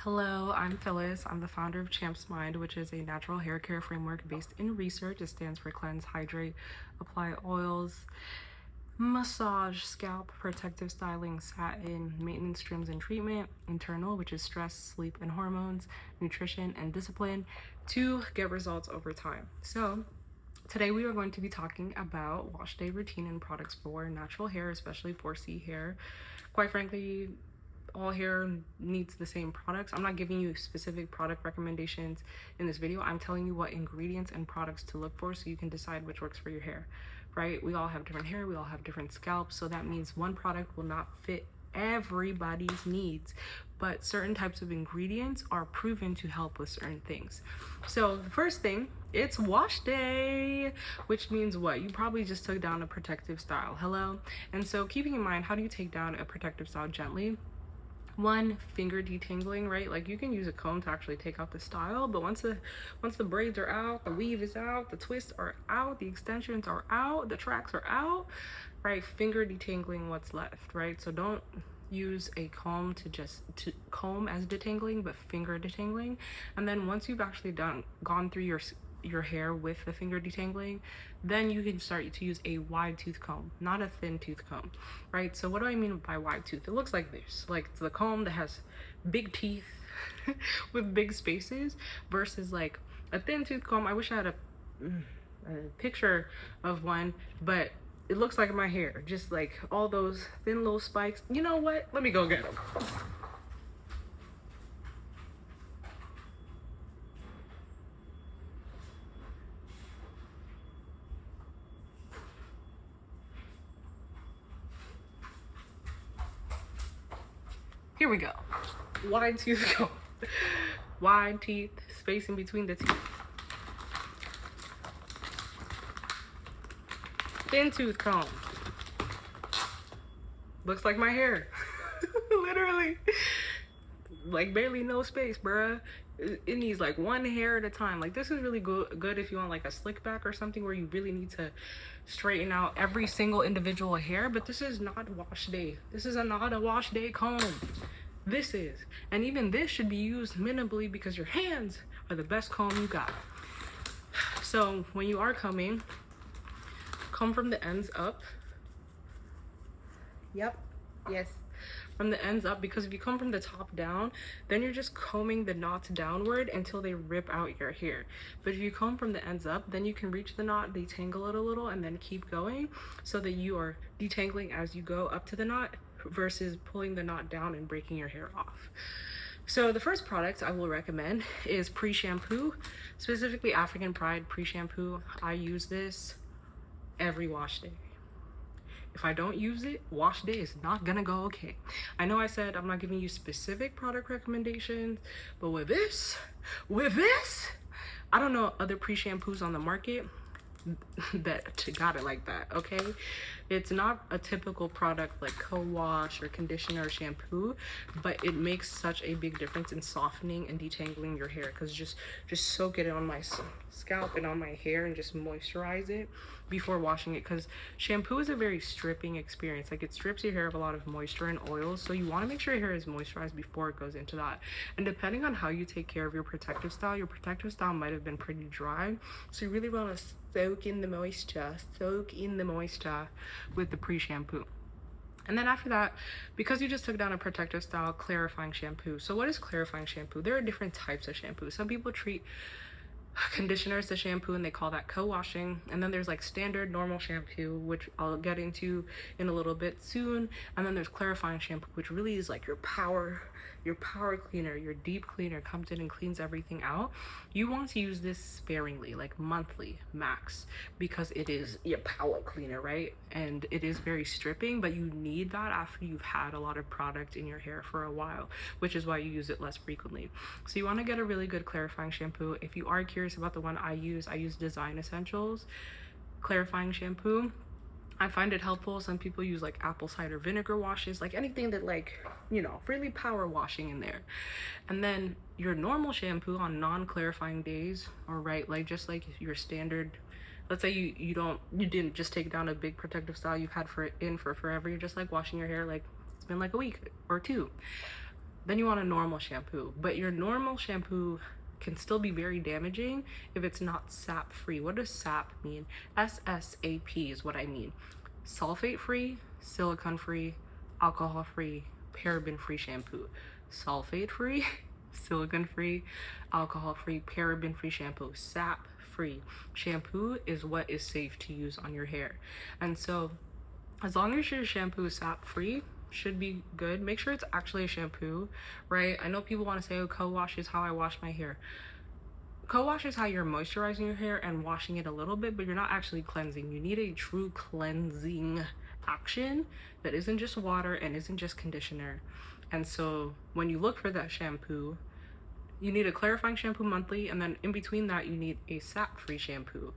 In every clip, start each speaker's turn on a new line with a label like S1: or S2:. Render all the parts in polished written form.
S1: Hello, I'm Phyllis. I'm the founder of Champ's Mind, which is a natural hair care framework based in research. It stands for cleanse, hydrate, apply oils, massage, scalp, protective styling, satin, maintenance, trims, and treatment, internal, which is stress, sleep, and hormones, nutrition, and discipline to get results over time. So, today we are going to be talking about wash day routine and products for natural hair, especially 4C hair. Quite frankly, all hair needs the same products. I'm not giving you specific product recommendations in this video. I'm telling you what ingredients and products to look for so you can decide which works for your hair, right? We all have different hair, we all have different scalps, so that means one product will not fit everybody's needs, but certain types of ingredients are proven to help with certain things. So the first thing, it's wash day, which means what? You probably just took down a protective style. Hello? And so keeping in mind, how do you take down a protective style gently? One, finger detangling, right? Like you can use a comb to actually take out the style, but once the braids are out, the weave is out, the twists are out, the extensions are out, the tracks are out, right? Finger detangling what's left, right? So don't use a comb to comb as detangling, but finger detangling. And then once you've actually gone through your hair with the finger detangling, then you can start to use a wide tooth comb, not a thin tooth comb, right? So what do I mean by wide tooth? It looks like this, like it's the comb that has big teeth with big spaces versus like a thin tooth comb. I wish I had a picture of one, but it looks like my hair, just like all those thin little spikes. You know what? Let me go get them. Here we go. Wide tooth comb. Wide teeth, space in between the teeth. Thin tooth comb. Looks like my hair. Literally. Like barely no space, bruh. It needs like one hair at a time. Like this is really good if you want like a slick back or something where you really need to straighten out every single individual hair, but this is not wash day. This is not a wash day comb. This is. And even this should be used minimally because your hands are the best comb you got. So when you are combing, comb from the ends up. Yep. Yes. From the ends up, because if you come from the top down, then you're just combing the knots downward until they rip out your hair. But if you comb from the ends up, then you can reach the knot, detangle it a little, and then keep going so that you are detangling as you go up to the knot versus pulling the knot down and breaking your hair off. So the first product I will recommend is pre-shampoo, specifically African Pride pre-shampoo. I use this every wash day. If I don't use it, wash day is not gonna go okay. I know I said I'm not giving you specific product recommendations, but with this, I don't know other pre-shampoos on the market that got it like that, okay? It's not a typical product like co-wash or conditioner or shampoo, but it makes such a big difference in softening and detangling your hair, because just soak it on my scalp and on my hair and just moisturize it before washing it, because shampoo is a very stripping experience. Like it strips your hair of a lot of moisture and oils, so you want to make sure your hair is moisturized before it goes into that. And depending on how you take care of your protective style might have been pretty dry, so you really want to soak in the moisture with the pre-shampoo. And then after that, because you just took down a protective style, clarifying shampoo. So what is clarifying shampoo? There are different types of shampoo. Some people treat conditioners to shampoo and they call that co-washing, and then there's like standard normal shampoo, which I'll get into in a little bit soon, and then there's clarifying shampoo, which really is like your power cleaner, your deep cleaner, comes in and cleans everything out. You want to use this sparingly, like monthly max, because it is your power cleaner, right? And it is very stripping, but you need that after you've had a lot of product in your hair for a while, which is why you use it less frequently. So you want to get a really good clarifying shampoo. If you are curious about the one I use Design Essentials clarifying shampoo. I find it helpful. Some people use like apple cider vinegar washes, like anything that like, you know, really power washing in there. And then your normal shampoo on non-clarifying days, or right, like just like your standard, let's say you didn't just take down a big protective style you've had for forever, you're just like washing your hair like it's been like a week or two. Then you want a normal shampoo, but your normal shampoo can still be very damaging if it's not sap free. What does sap mean? SSAP is what I mean. Sulfate free, silicone free, alcohol free, paraben free shampoo. Sulfate free, silicone free, alcohol free, paraben free shampoo. Sap free shampoo is what is safe to use on your hair. And so as long as your shampoo is sap free, should be good. Make sure it's actually a shampoo, right? I know people want to say, oh, co-wash is how I wash my hair. Co-wash is how you're moisturizing your hair and washing it a little bit, but you're not actually cleansing. You need a true cleansing action that isn't just water and isn't just conditioner. And so when you look for that shampoo, you need a clarifying shampoo monthly, and then in between that, you need a sap-free shampoo.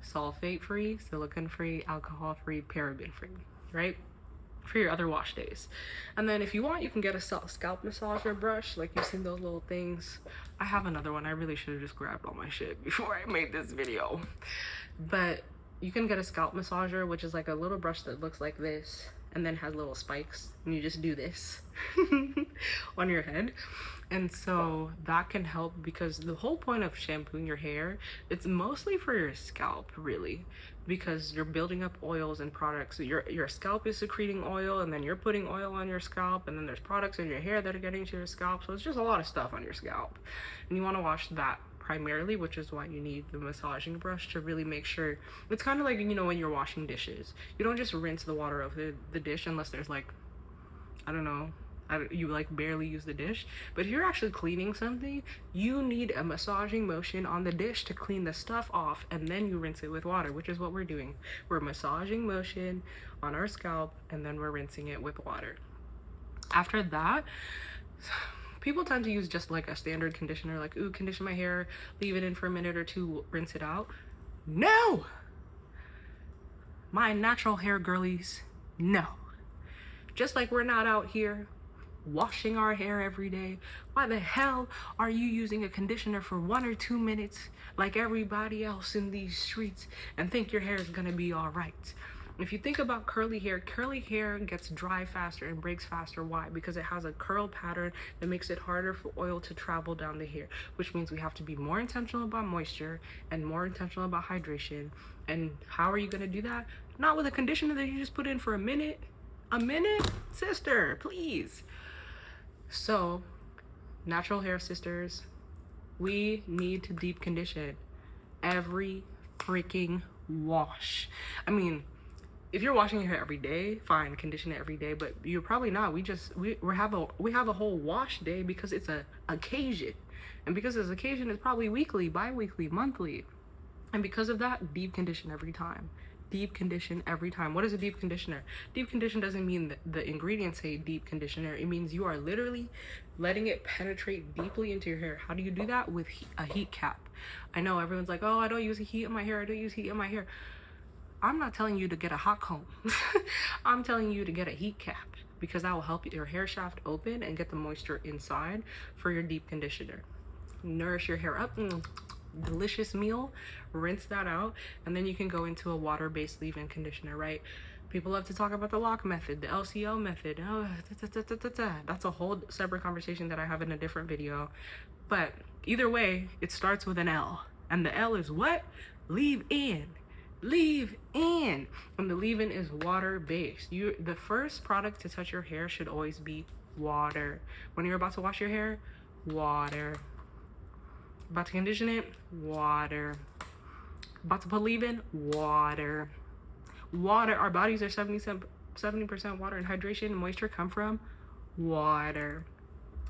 S1: Sulfate-free, silicone-free, alcohol-free, paraben-free, right? For your other wash days. And then if you want, you can get a scalp massager brush, like you've seen those little things. I have another one. I really should have just grabbed all my shit before I made this video. But you can get a scalp massager, which is like a little brush that looks like this and then has little spikes, and you just do this on your head. And so that can help, because the whole point of shampooing your hair, it's mostly for your scalp, really, because you're building up oils and products. So your scalp is secreting oil, and then you're putting oil on your scalp, and then there's products in your hair that are getting to your scalp. So it's just a lot of stuff on your scalp, and you want to wash that primarily, which is why you need the massaging brush to really make sure. It's kind of like, you know, when you're washing dishes, you don't just rinse the water of the dish unless there's like, I don't know, you like barely use the dish. But if you're actually cleaning something, you need a massaging motion on the dish to clean the stuff off, and then you rinse it with water, which is what we're doing. We're massaging motion on our scalp, and then we're rinsing it with water. After that, people tend to use just like a standard conditioner, like, ooh, condition my hair, leave it in for a minute or two, rinse it out. No! My natural hair girlies, no. Just like we're not out here washing our hair every day, why the hell are you using a conditioner for 1 or 2 minutes like everybody else in these streets and think your hair is gonna be all right? If you think about curly hair gets dry faster and breaks faster. Why? Because it has a curl pattern that makes it harder for oil to travel down the hair, which means we have to be more intentional about moisture and more intentional about hydration. And how are you gonna do that? Not with a conditioner that you just put in for a minute. A minute? Sister, please. So, natural hair sisters, we need to deep condition every freaking wash. I mean, if you're washing your hair every day, fine, condition it every day, but you're probably not. We have a whole wash day because it's a occasion. And because it's occasion, it's probably weekly, bi-weekly, monthly. And because of that, deep condition every time. Deep condition every time. What is a deep conditioner? Deep condition doesn't mean that the ingredients say deep conditioner. It means you are literally letting it penetrate deeply into your hair. How do you do that? With a heat cap. I know everyone's like, oh, I don't use heat in my hair. I don't use heat in my hair. I'm not telling you to get a hot comb. I'm telling you to get a heat cap, because that will help your hair shaft open and get the moisture inside for your deep conditioner. Nourish your hair up. Delicious meal. Rinse that out, and then you can go into a water-based leave-in conditioner, right? People love to talk about the lock method, the LCL method. Oh, that's a whole separate conversation that I have in a different video. But either way, it starts with an L, and the L is what? Leave in. Leave in. And the leave-in is water-based. The first product to touch your hair should always be water. When you're about to wash your hair, water. About to condition it, water. About to put leave-in, water. Water. Our bodies are 70% water, and hydration and moisture come from water.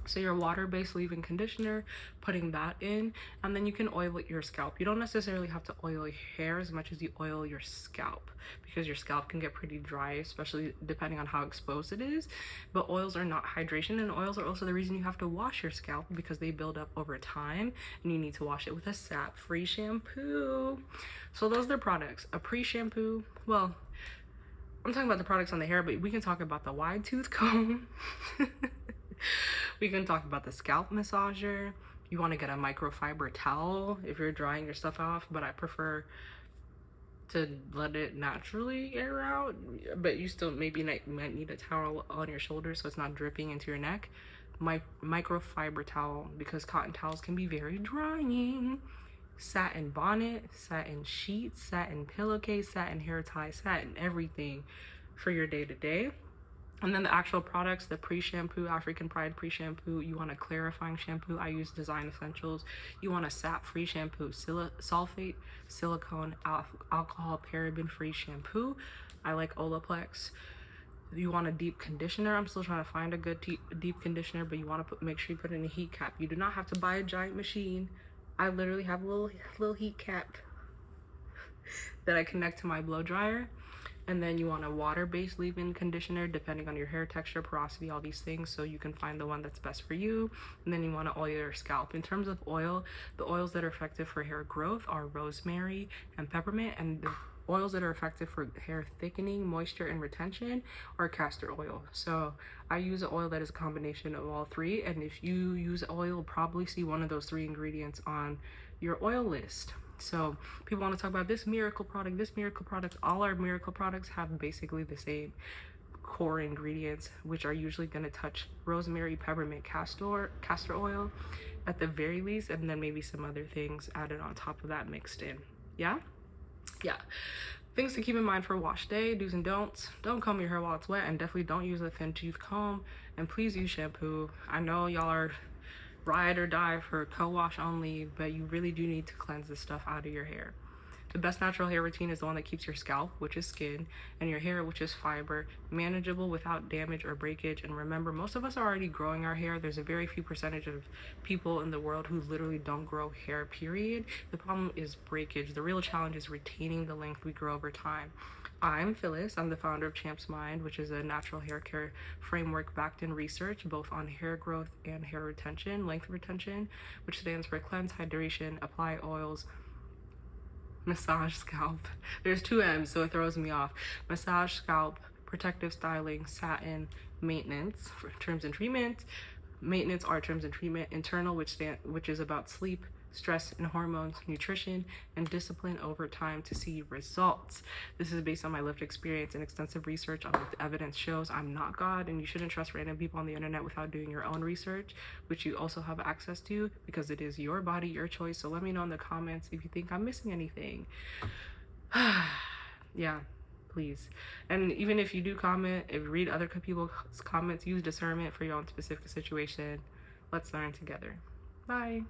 S1: So your water-based leave-in conditioner, putting that in, and then you can oil your scalp. You don't necessarily have to oil your hair as much as you oil your scalp, because your scalp can get pretty dry, especially depending on how exposed it is. But oils are not hydration, and oils are also the reason you have to wash your scalp, because they build up over time, and you need to wash it with a sap-free shampoo. So those are the products. A pre-shampoo, well, I'm talking about the products on the hair, but we can talk about the wide tooth comb. We can talk about the scalp massager. You want to get a microfiber towel if you're drying your stuff off, but I prefer to let it naturally air out. But you still maybe might need a towel on your shoulders so it's not dripping into your neck. microfiber towel because cotton towels can be very drying. Satin bonnet, satin sheets, satin pillowcase, satin hair tie, satin everything for your day to day. And then the actual products, the pre-shampoo, African Pride pre-shampoo, you want a clarifying shampoo. I use Design Essentials. You want a sap-free shampoo, sulfate, silicone, alcohol, paraben-free shampoo. I like Olaplex. You want a deep conditioner. I'm still trying to find a good deep conditioner, but you want to make sure you put in a heat cap. You do not have to buy a giant machine. I literally have a little heat cap that I connect to my blow dryer. And then you want a water-based leave-in conditioner depending on your hair texture, porosity, all these things, so you can find the one that's best for you. And then you want to oil your scalp. In terms of oil, the oils that are effective for hair growth are rosemary and peppermint, and the oils that are effective for hair thickening, moisture, and retention are castor oil. So I use an oil that is a combination of all three, and if you use oil, you'll probably see one of those three ingredients on your oil list. So people want to talk about this miracle product, this miracle product. All our miracle products have basically the same core ingredients, which are usually going to touch rosemary, peppermint, castor oil at the very least, and then maybe some other things added on top of that mixed in. Yeah. Things to keep in mind for wash day, do's and don'ts. Don't comb your hair while it's wet, and definitely don't use a thin tooth comb, and please use shampoo. I know y'all are ride or die for co-wash only, but you really do need to cleanse this stuff out of your hair. The best natural hair routine is the one that keeps your scalp, which is skin, and your hair, which is fiber, manageable without damage or breakage. And remember, most of us are already growing our hair. There's a very few percentage of people in the world who literally don't grow hair, period. The problem is breakage. The real challenge is retaining the length we grow over time. I'm Phyllis. I'm the founder of Champ's Mind, which is a natural hair care framework backed in research, both on hair growth and hair retention, length retention, which stands for cleanse, hydration, apply oils, massage scalp. There's two M's, so it throws me off. Massage scalp, protective styling, satin, maintenance, for terms and treatment. Maintenance are terms and treatment. Internal, which is about sleep, stress and hormones, nutrition, and discipline over time to see results. This is based on my lived experience and extensive research on what the evidence shows. I'm not God, and you shouldn't trust random people on the internet without doing your own research, which you also have access to because it is your body, your choice. So let me know in the comments if you think I'm missing anything. Yeah, please. And even if you do comment, if you read other people's comments, use discernment for your own specific situation. Let's learn together. Bye.